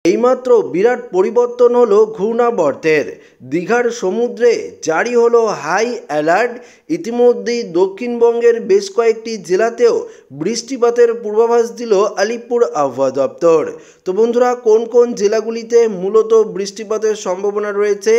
এইমাত্র বিরাট পরিবর্তন হলো ঘূর্ণাবর্তের। দীঘার সমুদ্রে জারি হলো হাই অ্যালার্ট। ইতিমধ্যেই দক্ষিণবঙ্গের বেশ কয়েকটি জেলাতেও বৃষ্টিপাতের পূর্বাভাস দিল আলিপুর আবহাওয়া দপ্তর। তো বন্ধুরা, কোন কোন জেলাগুলিতে মূলত বৃষ্টিপাতের সম্ভাবনা রয়েছে,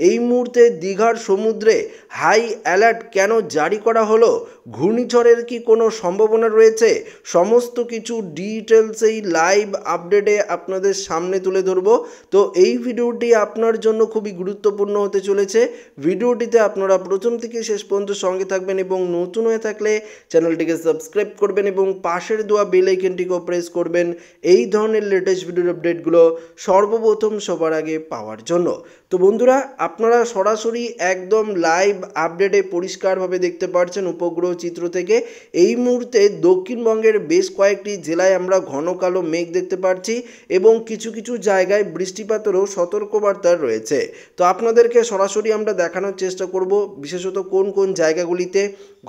এই মুহূর্তে দীঘার সমুদ্রে হাই অ্যালার্ট কেন জারি করা হলো, ঘূর্ণিঝড়ের কি কোনো সম্ভাবনা রয়েছে, সমস্ত কিছু ডিটেলস এই লাইভ আপডেটে আপনাদের সামনে তুলে ধরবো। তো এই ভিডিওটি আপনার জন্য খুবই গুরুত্বপূর্ণ হতে চলেছে। ভিডিওটিতে আপনারা প্রথম থেকে শেষ পর্যন্ত সঙ্গে থাকবেন এবং নতুন হয়ে থাকলে চ্যানেলটিকে সাবস্ক্রাইব করবেন এবং পাশের দেওয়া বেল আইকনটিকেও প্রেস করবেন এই ধরনের লেটেস্ট ভিডিওর আপডেটগুলো সর্বপ্রথম সবার আগে পাওয়ার জন্য। তো বন্ধুরা, আপনারা সরাসরি একদম লাইভ আপডেটে পরিষ্কারভাবে দেখতে পাচ্ছেন উপগ্রহ চিত্র থেকে এই মুহূর্তে দক্ষিণবঙ্গের বেশ কয়েকটি জেলায় আমরা ঘন কালো মেঘ দেখতে পাচ্ছি এবং কিছু কিছু জায়গায় বৃষ্টিপাতেরও সতর্কবার্তা রয়েছে। তো আপনাদেরকে সরাসরি আমরা দেখানোর চেষ্টা করব বিশেষত কোন কোন জায়গাগুলিতে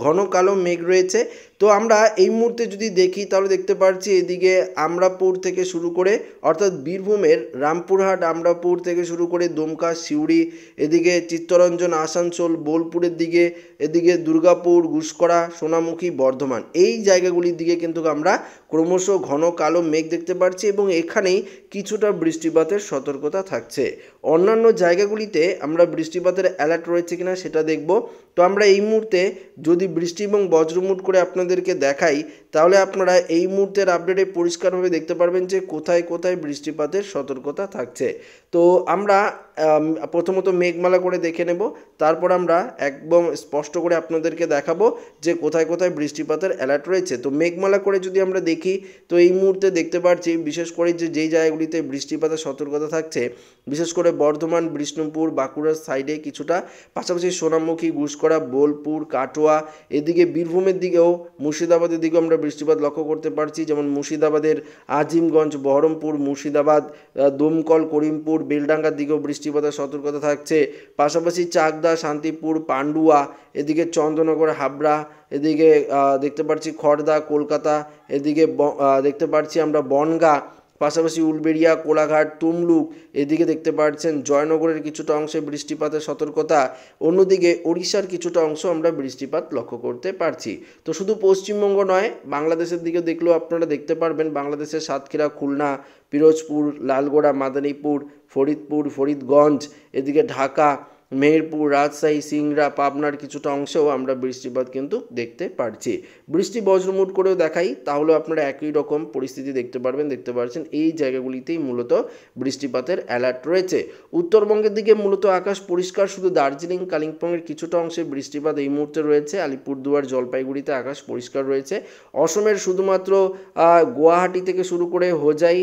ঘন কালো মেঘ রয়েছে। তো আমরা এই মুহূর্তে যদি দেখি তাহলে দেখতে পাচ্ছি এদিকে আমরাপুর থেকে শুরু করে অর্থাৎ বীরভূমের রামপুরহাট আমরাপুর থেকে শুরু করে দুমকা সিউড়ি, এদিকে চিত্তরঞ্জন আসানসোল বোলপুরের দিকে, এদিকে দুর্গাপুর ঘুষকরা সোনামুখী বর্ধমান, এই জায়গাগুলির দিকে কিন্তু আমরা ক্রমশ ঘন কালো মেঘ দেখতে পাচ্ছি এবং এখানেই কিছুটা বৃষ্টিপাতের সতর্কতা থাকছে। অন্যান্য জায়গাগুলিতে আমরা বৃষ্টিপাতের অ্যালার্ট রয়েছে কিনা সেটা দেখব। তো আমরা এই মুহূর্তে যদি বৃষ্টি এবং বজ্রমুট করে আপনাদেরকে দেখাই তাহলে আপনারা এই মুহূর্তের আপডেটে পরিষ্কারভাবে দেখতে পারবেন যে কোথায় কোথায় বৃষ্টিপাতের সতর্কতা থাকছে। তো আমরা প্রথমত মেঘমালা করে দেখে নেব, তারপর আমরা একদম স্পষ্ট করে আপনাদেরকে দেখাবো যে কোথায় কোথায় বৃষ্টিপাতের অ্যালার্ট রয়েছে। তো মেঘমালা করে যদি আমরা দেখি তো এই মুহূর্তে দেখতে পাচ্ছি বিশেষ করে যেই জায়গাগুলিতে বৃষ্টিপাতের সতর্কতা থাকছে, বিশেষ করে বর্ধমান, বিষ্ণুপুর, বাঁকুড়ার সাইডে কিছুটা, পাশাপাশি সোনামুখী, ঘুষকরা, বোলপুর, কাটোয়া, এদিকে বীরভূমের দিকেও, মুর্শিদাবাদের দিকেও আমরা বৃষ্টিপাত লক্ষ্য করতে পারছি। যেমন মুর্শিদাবাদের আজিমগঞ্জ, বহরমপুর, মুর্শিদাবাদ, দমকল, করিমপুর, বেলডাঙ্গার দিকেও বৃষ্টিপাতের সতর্কতা থাকছে। পাশাপাশি চাকদা, শান্তিপুর, পান্ডুয়া, এদিকে চন্দ্রনগর, হাবড়া, এদিকে দেখতে পাচ্ছি খড়দা, কলকাতা, এদিকে দেখতে পাচ্ছি আমরা বনগাঁ, পাশাপাশি উলবেড়িয়া, কোলাঘাট, তমলুক, এদিকে দেখতে পাচ্ছেন জয়নগরের কিছুটা অংশে বৃষ্টিপাতের সতর্কতা। অন্যদিকে ওড়িশার কিছুটা অংশ আমরা বৃষ্টিপাত লক্ষ্য করতে পারছি। তো শুধু পশ্চিমবঙ্গ নয়, বাংলাদেশের দিকে দেখলেও আপনারা দেখতে পারবেন বাংলাদেশের সাতক্ষীরা, খুলনা, পিরোজপুর, লালগোড়া, মাদারীপুর, ফরিদপুর, ফরিদগঞ্জ, এদিকে ঢাকা, মেহেরপুর, রাজশাহী, সিংড়া, পাবনার কিছুটা অংশেও আমরা বৃষ্টিপাত কিন্তু দেখতে পারছি। বৃষ্টি বজ্রমুট করেও দেখাই তাহলে আপনারা একই রকম পরিস্থিতি দেখতে পাচ্ছেন এই জায়গাগুলিতেই মূলত বৃষ্টিপাতের অ্যালার্ট রয়েছে। উত্তরবঙ্গের দিকে মূলত আকাশ পরিষ্কার, শুধু দার্জিলিং, কালিম্পংয়ের কিছুটা অংশে বৃষ্টিপাত এই মুহূর্তে রয়েছে। আলিপুরদুয়ার, জলপাইগুড়িতে আকাশ পরিষ্কার রয়েছে। অসমের শুধুমাত্র গুয়াহাটি থেকে শুরু করে হোজাই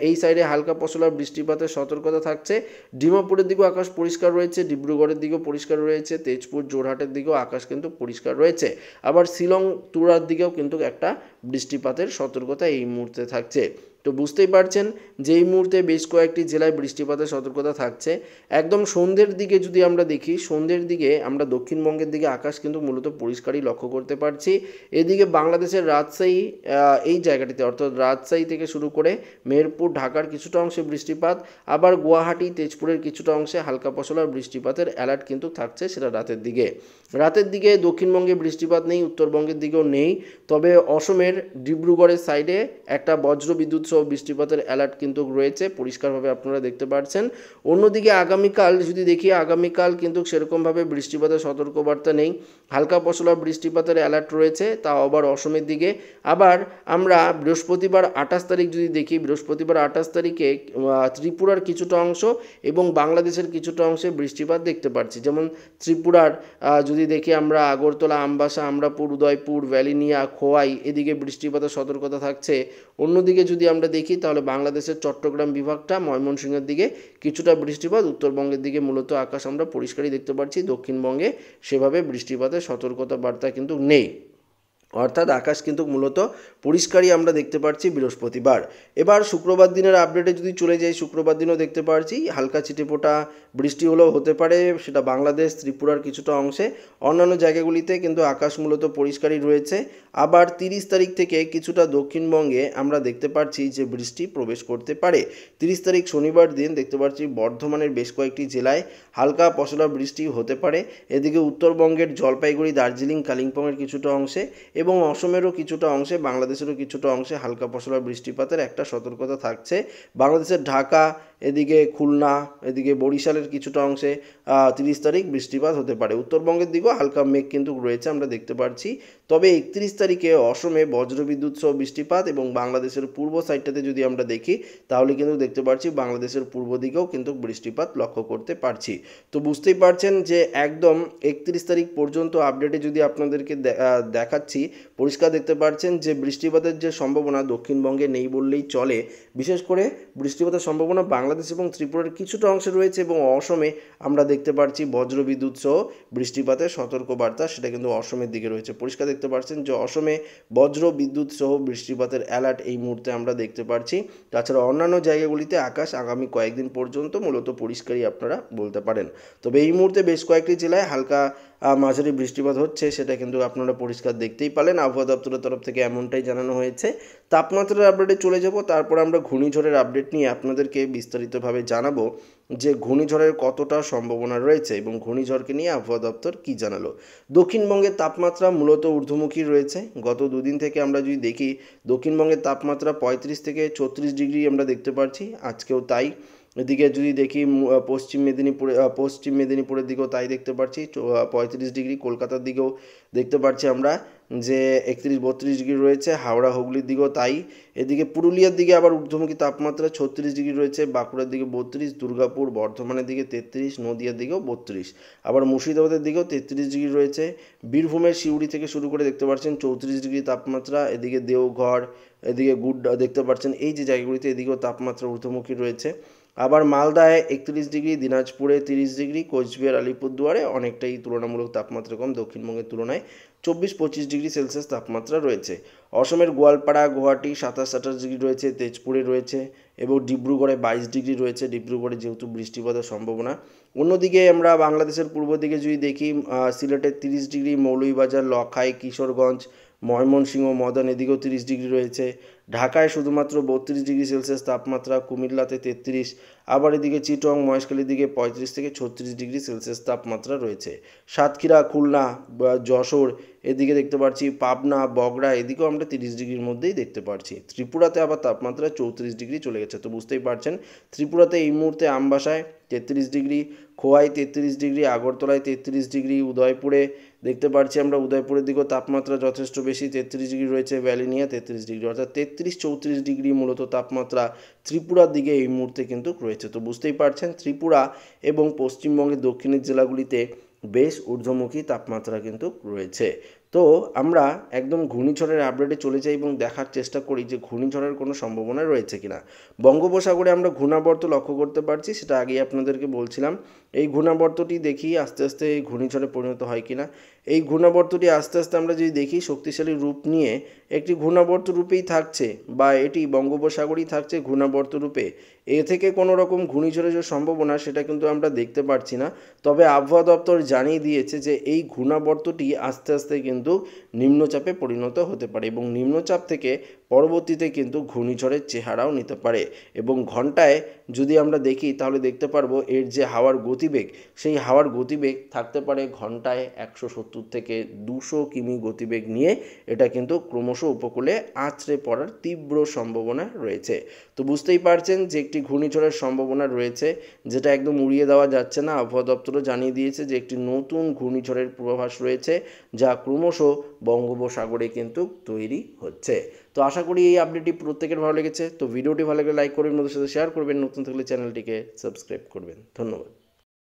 এই সাইডে হালকা পশলা বৃষ্টিপাতের সতর্কতা থাকছে। ডিমাপুরের দিকেও আকাশ পরিষ্কার রয়েছে, ডিব্রুগড়ের দিকেও পরিষ্কার রয়েছে, তেজপুর, জোরহাটের দিকেও আকাশ কিন্তু পরিষ্কার রয়েছে। আবার শিলং, তুরার দিকেও কিন্তু একটা বৃষ্টিপাতের সতর্কতা এই মুহূর্তে থাকছে। তো বুঝতেই পারছেন যে এই মুহূর্তে বেশ কয়েকটি জেলায় বৃষ্টিপাতের সতর্কতা থাকছে। একদম সন্ধ্যের দিকে যদি আমরা দেখি, সন্ধ্যের দিকে আমরা দক্ষিণবঙ্গের দিকে আকাশ কিন্তু মূলত পরিষ্কারই লক্ষ্য করতে পারছি। এদিকে বাংলাদেশের রাজশাহী এই জায়গাটিতে অর্থাৎ রাজশাহী থেকে শুরু করে মেহেরপুর, ঢাকার কিছুটা অংশে বৃষ্টিপাত, আবার গুয়াহাটি, তেজপুরের কিছুটা অংশে হালকা পশলা বৃষ্টিপাতের অ্যালার্ট কিন্তু থাকছে, সেটা রাতের দিকে। রাতের দিকে দক্ষিণবঙ্গে বৃষ্টিপাত নেই, উত্তরবঙ্গের দিকেও নেই, তবে অসমের ডিব্রুগড়ের সাইডে একটা বজ্র বিদ্যুৎ সহ বৃষ্টিপাতের অ্যালার্ট কিন্তু রয়েছে, পরিষ্কারভাবে আপনারা দেখতে পাচ্ছেন। অন্যদিকে আগামীকাল যদি দেখি, আগামীকাল কিন্তু সেরকমভাবে বৃষ্টিপাতের সতর্কবার্তা নেই, হালকা পশলা বৃষ্টিপাতের অ্যালার্ট রয়েছে, তাও আবার অসমের দিকে। আবার আমরা বৃহস্পতিবার 28 তারিখ যদি দেখি, বৃহস্পতিবার 28 তারিখে ত্রিপুরার কিছুটা অংশ এবং বাংলাদেশের কিছুটা অংশে বৃষ্টিপাত দেখতে পাচ্ছি। যেমন ত্রিপুরার যদি দেখি আমরা আগরতলা, আমবাসা, আমরাপুর, উদয়পুর, ভ্যালিনিয়া, খোয়াই, এদিকে বৃষ্টিপাতের সতর্কতা থাকছে। অন্যদিকে যদি আমরা দেখি তাহলে বাংলাদেশের চট্টগ্রাম বিভাগটা, ময়মনসিংহের দিকে কিছুটা বৃষ্টিপাত, উত্তরবঙ্গের দিকে মূলত আকাশ আমরা পরিষ্কারই দেখতে পাচ্ছি। দক্ষিণবঙ্গে সেভাবে বৃষ্টিপাতের সতর্কতা বার্তা কিন্তু নেই। অর্থাৎ আকাশ কিন্তু মূলত পরিষ্কারই আমরা দেখতে পাচ্ছি বৃহস্পতিবার। এবার শুক্রবার দিনের আপডেটে যদি চলে যাই, শুক্রবার দিনও দেখতে পাচ্ছি হালকা ছিটেফোঁটা বৃষ্টি হলেও হতে পারে, সেটা বাংলাদেশ ত্রিপুরার কিছুটা অংশে। অন্যান্য জায়গাগুলিতে কিন্তু আকাশ মূলত পরিষ্কারই রয়েছে। আবার 30 তারিখ থেকে কিছুটা দক্ষিণবঙ্গে আমরা দেখতে পাচ্ছি যে বৃষ্টি প্রবেশ করতে পারে। 30 তারিখ শনিবার দিন দেখতে পাচ্ছি বর্ধমানের বেশ কয়েকটি জেলায় হালকা পশলা বৃষ্টি হতে পারে। এদিকে উত্তরবঙ্গের জলপাইগুড়ি, দার্জিলিং, কালিম্পংয়ের কিছুটা অংশে এবং অসমেরও কিছুটা অংশে, বাংলাদেশেরও কিছুটা অংশে হালকা পশলা বৃষ্টিপাতের একটা সতর্কতা থাকছে। বাংলাদেশের ঢাকা, এদিকে খুলনা, এদিকে বরিশালের কিছুটা অংশে 30 তারিখ বৃষ্টিপাত হতে পারে। উত্তরবঙ্গের দিকেও হালকা মেঘ কিন্তু রয়েছে আমরা দেখতে পাচ্ছি। তবে 31 তারিখে অসমে বজ্রবিদ্যুৎ সহ বৃষ্টিপাত এবং বাংলাদেশের পূর্ব সাইডটাতে যদি আমরা দেখি তাহলে কিন্তু দেখতে পাচ্ছি বাংলাদেশের পূর্ব দিকেও কিন্তু বৃষ্টিপাত লক্ষ্য করতে পারছি। তো বুঝতেই পারছেন যে একদম 31 তারিখ পর্যন্ত আপডেটে যদি আপনাদেরকে দেখাচ্ছি, পরিষ্কার দেখতে পাচ্ছেন যে বৃষ্টিপাতের যে সম্ভাবনা দক্ষিণবঙ্গে নেই বললেই চলে। বিশেষ করে বৃষ্টিপাতের সম্ভাবনা বাংলাদেশ এবং ত্রিপুরার কিছুটা অংশে রয়েছে এবং অসমে আমরা দেখতে পাচ্ছি বজ্রবিদ্যুৎ সহ বৃষ্টিপাতের সতর্কবার্তা, সেটা কিন্তু অসমের দিকে রয়েছে। পরিষ্কার দেখতে পাচ্ছেন যে অসমে বজ্র বিদ্যুৎ সহ বৃষ্টিপাতের অ্যালার্ট এই মুহূর্তে আমরা দেখতে পাচ্ছি। তাছাড়া অন্যান্য জায়গাগুলিতে আকাশ আগামী কয়েকদিন পর্যন্ত মূলত পরিষ্কারই আপনারা বলতে পারেন। তবে এই মুহূর্তে বেশ কয়েকটি জেলায় হালকা মাঝারি বৃষ্টিপাত হচ্ছে, সেটা কিন্তু আপনারা পরিষ্কার দেখতেই পালেন। আবহাওয়া দপ্তরের তরফ থেকে এমনটাই জানানো হয়েছে। তাপমাত্রার আপডেটে চলে যাব, তারপর আমরা ঘূর্ণিঝড়ের আপডেট নিয়ে আপনাদেরকে বিস্তারিতভাবে জানাবো যে ঘূর্ণিঝড়ের কতটা সম্ভাবনা রয়েছে এবং ঘূর্ণিঝড়কে নিয়ে আবহাওয়া দপ্তর কী জানালো। দক্ষিণবঙ্গের তাপমাত্রা মূলত ঊর্ধ্বমুখী রয়েছে। গত দুদিন থেকে আমরা যদি দেখি দক্ষিণবঙ্গের তাপমাত্রা 35 থেকে 36 ডিগ্রি আমরা দেখতে পাচ্ছি, আজকেও তাই। এদিকে যদি দেখি পশ্চিম মেদিনীপুরের দিকেও তাই দেখতে পাচ্ছি, 35 ডিগ্রি। কলকাতার দিকেও দেখতে পাচ্ছি আমরা যে 31-32 ডিগ্রি রয়েছে। হাওড়া হুগলির দিকেও তাই। এদিকে পুরুলিয়ার দিকে আবার ঊর্ধ্বমুখী তাপমাত্রা 36 ডিগ্রি রয়েছে, বাঁকুড়ার দিকে 32, দুর্গাপুর, বর্ধমানের দিকে 33, নদিয়ার দিকেও 32, আবার মুর্শিদাবাদের দিকেও 33 ডিগ্রি রয়েছে। বীরভূমের সিউড়ি থেকে শুরু করে দেখতে পাচ্ছেন 34 ডিগ্রি তাপমাত্রা। এদিকে দেওঘর, এদিকে গুড্ডা দেখতে পাচ্ছেন, এই যে জায়গাগুলিতে এদিকেও তাপমাত্রা ঊর্ধ্বমুখী রয়েছে। আবার মালদায় 31 ডিগ্রি, দিনাজপুরে 30 ডিগ্রি, কোচবিহার, আলিপুরদুয়ারে অনেকটাই তুলনামূলক তাপমাত্রা কম দক্ষিণবঙ্গের তুলনায়, 24-25 ডিগ্রি সেলসিয়াস তাপমাত্রা রয়েছে। অসমের গোয়ালপাড়া, গুয়াহাটি 27-28 ডিগ্রি রয়েছে, তেজপুরে রয়েছে এবং ডিব্রুগড়ে 22 ডিগ্রি রয়েছে। ডিব্রুগড়ে যেহেতু বৃষ্টিপাতের সম্ভাবনা। অন্যদিকে আমরা বাংলাদেশের পূর্ব দিকে যদি দেখি সিলেটের 30 ডিগ্রি, মৌলভীবাজার, লখাই, কিশোরগঞ্জ, ময়মনসিংহ, মদন এদিকেও 30 ডিগ্রি রয়েছে। ঢাকায় শুধুমাত্র 32 ডিগ্রি সেলসিয়াস তাপমাত্রা, কুমিল্লাতে 33, আবার এদিকে চিটং, মহেশখালীর দিকে 35 থেকে 36 ডিগ্রি সেলসিয়াস তাপমাত্রা রয়েছে। সাতক্ষীরা, খুলনা, যশোর এদিকে দেখতে পাচ্ছি, পাবনা, বগড়া এদিকেও আমরা 30 ডিগ্রির মধ্যেই দেখতে পাচ্ছি। ত্রিপুরাতে আবার তাপমাত্রা 34 ডিগ্রি চলে গেছে। তো বুঝতেই পারছেন ত্রিপুরাতে এই মুহূর্তে আমবাসায় 33 ডিগ্রি, খোয়াই 33 ডিগ্রি, আগরতলায় 33 ডিগ্রি, উদয়পুরে দেখতে পাচ্ছি আমরা উদয়পুরের দিকেও তাপমাত্রা যথেষ্ট বেশি, 33 ডিগ্রি রয়েছে, ভ্যালিনিয়া 33 ডিগ্রি, অর্থাৎ 33-34 ডিগ্রি মূলত তাপমাত্রা ত্রিপুরার দিকে এই মুহূর্তে কিন্তু রয়েছে। তো বুঝতেই পারছেন ত্রিপুরা এবং পশ্চিমবঙ্গের দক্ষিণের জেলাগুলিতে বেশ ঊর্ধ্বমুখী তাপমাত্রা কিন্তু রয়েছে। তো আমরা একদম ঘূর্ণিঝড়ের আপডেটে চলে যাই এবং দেখার চেষ্টা করি যে ঘূর্ণিঝড়ের কোনো সম্ভাবনা রয়েছে কিনা। বঙ্গোপসাগরে আমরা ঘূর্ণাবর্ত লক্ষ্য করতে পারছি, সেটা আগেই আপনাদেরকে বলছিলাম। এই ঘূর্ণাবর্তটি দেখি আস্তে আস্তে এই ঘূর্ণিঝড়ে পরিণত হয় কিনা। এই ঘূর্ণাবর্তটি আস্তে আস্তে আমরা যদি দেখি শক্তিশালী রূপ নিয়ে একটি ঘূর্ণাবর্ত রূপেই থাকছে, বা এটি বঙ্গোপসাগরই থাকছে ঘূর্ণাবর্ত রূপে। এ থেকে কোনো রকম ঘূর্ণিঝড়ের যে সম্ভাবনা সেটা কিন্তু আমরা দেখতে পাচ্ছি না। তবে আবহাওয়া দপ্তর জানিয়ে দিয়েছে যে এই ঘূর্ণাবর্তটি আস্তে আস্তে কিন্তু নিম্নচাপে পরিণত হতে পারে এবং নিম্নচাপ থেকে পরবর্তীতে কিন্তু ঘূর্ণিঝড়ের চেহারাও নিতে পারে। এবং ঘন্টায় যদি আমরা দেখি তাহলে দেখতে পারবো এর যে হাওয়ার গতিবেগ, সেই হাওয়ার গতিবেগ থাকতে পারে ঘন্টায় 170 থেকে 200 কিমি গতিবেগ নিয়ে। এটা কিন্তু ক্রমশ উপকূলে আছড়ে পড়ার তীব্র সম্ভাবনা রয়েছে। তো বুঝতেই পারছেন যে একটি ঘূর্ণিঝড়ের সম্ভাবনা রয়েছে, যেটা একদম উড়িয়ে দেওয়া যাচ্ছে না। আবহাওয়া দপ্তরও জানিয়ে দিয়েছে যে একটি নতুন ঘূর্ণিঝড়ের পূর্বাভাস রয়েছে, যা ক্রমশ বঙ্গোপসাগরে কিন্তু তৈরি হচ্ছে। তো আশা করি এই আপডেটটি প্রত্যেকের ভালো লেগেছে। তো ভিডিওটি ভালো লাগলে লাইক করবেন, বন্ধুদের সাথে শেয়ার করবেন, নতুন থাকলে চ্যানেলটিকে সাবস্ক্রাইব করবেন। ধন্যবাদ।